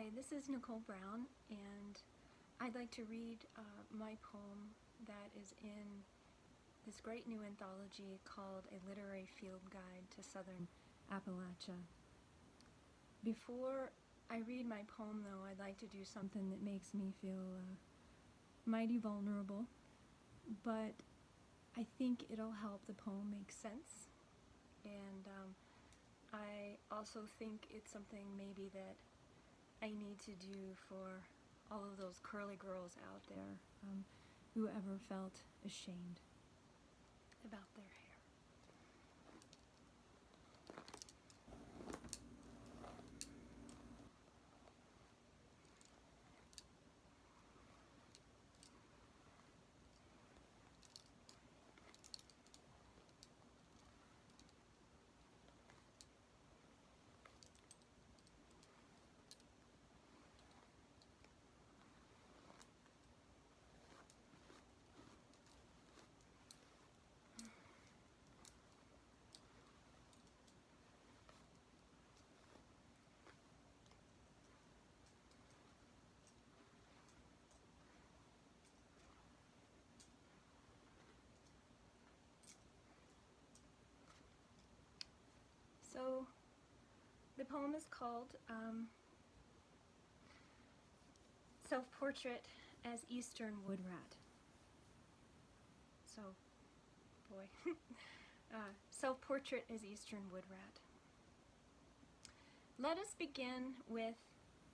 Hi, this is Nicole Brown, and I'd like to read my poem that is in this great new anthology called A Literary Field Guide to Southern Appalachia. Before I read my poem, though, I'd like to do something that makes me feel mighty vulnerable, but I think it'll help the poem make sense, and I also think it's something maybe that I need to do for all of those curly girls out there who ever felt ashamed about their hair. So the poem is called Self-Portrait as Eastern Woodrat. So, boy. Self-Portrait as Eastern Woodrat. Let us begin with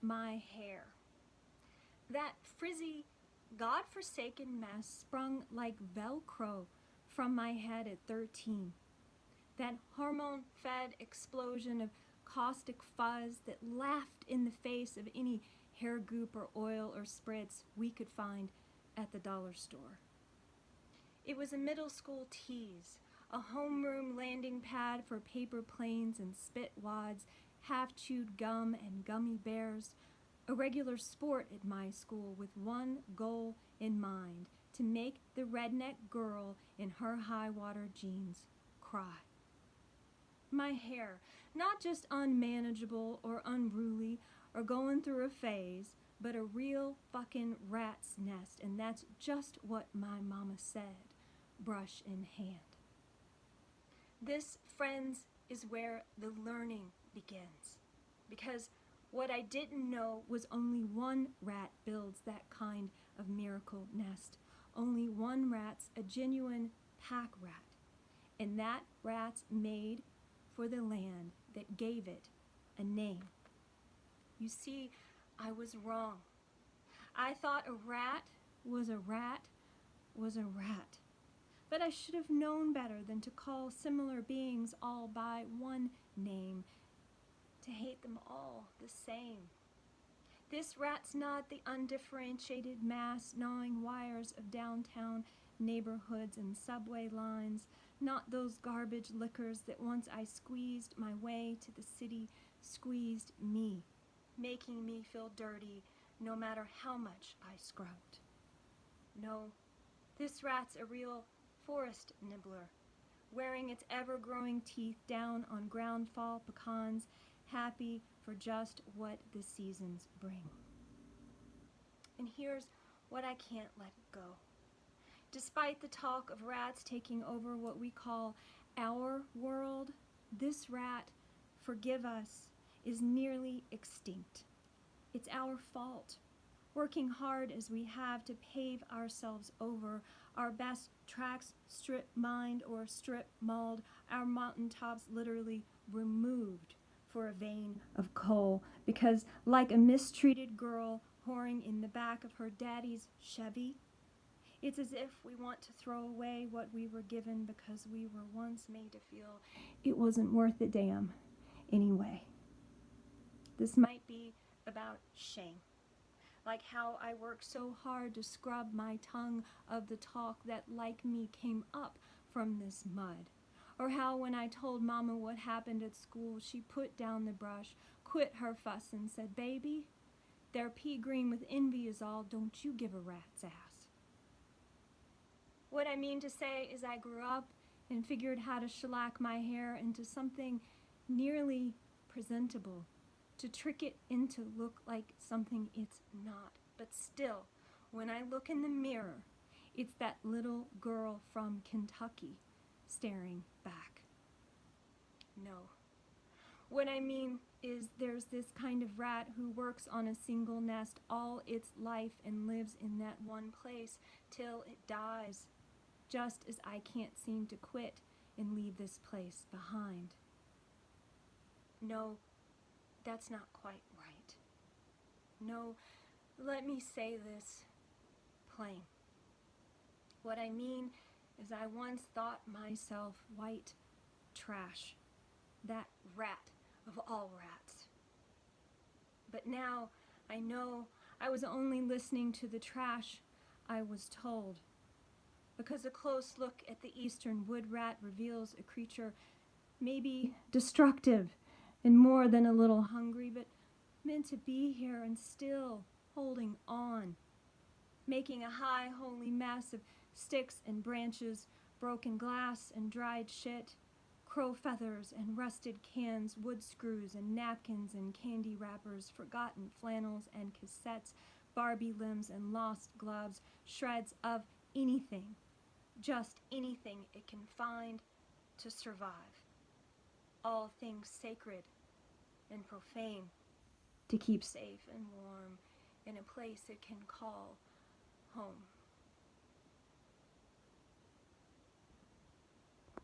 my hair. That frizzy, God-forsaken mess sprung like Velcro from my head at 13. That hormone-fed explosion of caustic fuzz that laughed in the face of any hair goop or oil or spritz we could find at the dollar store. It was a middle school tease, a homeroom landing pad for paper planes and spit wads, half-chewed gum and gummy bears, a regular sport at my school with one goal in mind, to make the redneck girl in her high-water jeans cry. My hair, not just unmanageable or unruly or going through a phase, but a real fucking rat's nest, and that's just what my mama said, brush in hand. This, friends, is where the learning begins, because what I didn't know was only one rat builds that kind of miracle nest. Only one rat's a genuine pack rat, and that rat's made for the land that gave it a name. You see, I was wrong. I thought a rat was a rat was a rat. But I should have known better than to call similar beings all by one name, to hate them all the same. This rat's not the undifferentiated mass gnawing wires of downtown neighborhoods and subway lines, not those garbage liquors that once I squeezed my way to the city squeezed me, making me feel dirty no matter how much I scrubbed. No, this rat's a real forest nibbler, wearing its ever-growing teeth down on ground-fall pecans, happy for just what the seasons bring. And here's what I can't let go. Despite the talk of rats taking over what we call our world, this rat, forgive us, is nearly extinct. It's our fault. Working hard as we have to pave ourselves over, our best tracks strip mined or strip mauled, our mountaintops literally removed for a vein of coal, because like a mistreated girl whoring in the back of her daddy's Chevy, it's as if we want to throw away what we were given because we were once made to feel it wasn't worth a damn anyway. This might be about shame. Like how I worked so hard to scrub my tongue of the talk that, like me, came up from this mud. Or how when I told Mama what happened at school, she put down the brush, quit her fuss, and said, "Baby, they're pea green with envy is all, don't you give a rat's ass." What I mean to say is I grew up and figured how to shellac my hair into something nearly presentable, to trick it into look like something it's not. But still, when I look in the mirror, it's that little girl from Kentucky staring back. No. What I mean is there's this kind of rat who works on a single nest all its life and lives in that one place till it dies, just as I can't seem to quit and leave this place behind. No, that's not quite right. No, let me say this plain. What I mean is I once thought myself white trash, that rat of all rats. But now I know I was only listening to the trash I was told, because a close look at the eastern wood rat reveals a creature maybe destructive and more than a little hungry, but meant to be here and still holding on, making a high holy mess of sticks and branches, broken glass and dried shit, crow feathers and rusted cans, wood screws and napkins and candy wrappers, forgotten flannels and cassettes, Barbie limbs and lost gloves, shreds of anything, just anything it can find to survive. All things sacred and profane, to keep safe and warm in a place it can call home.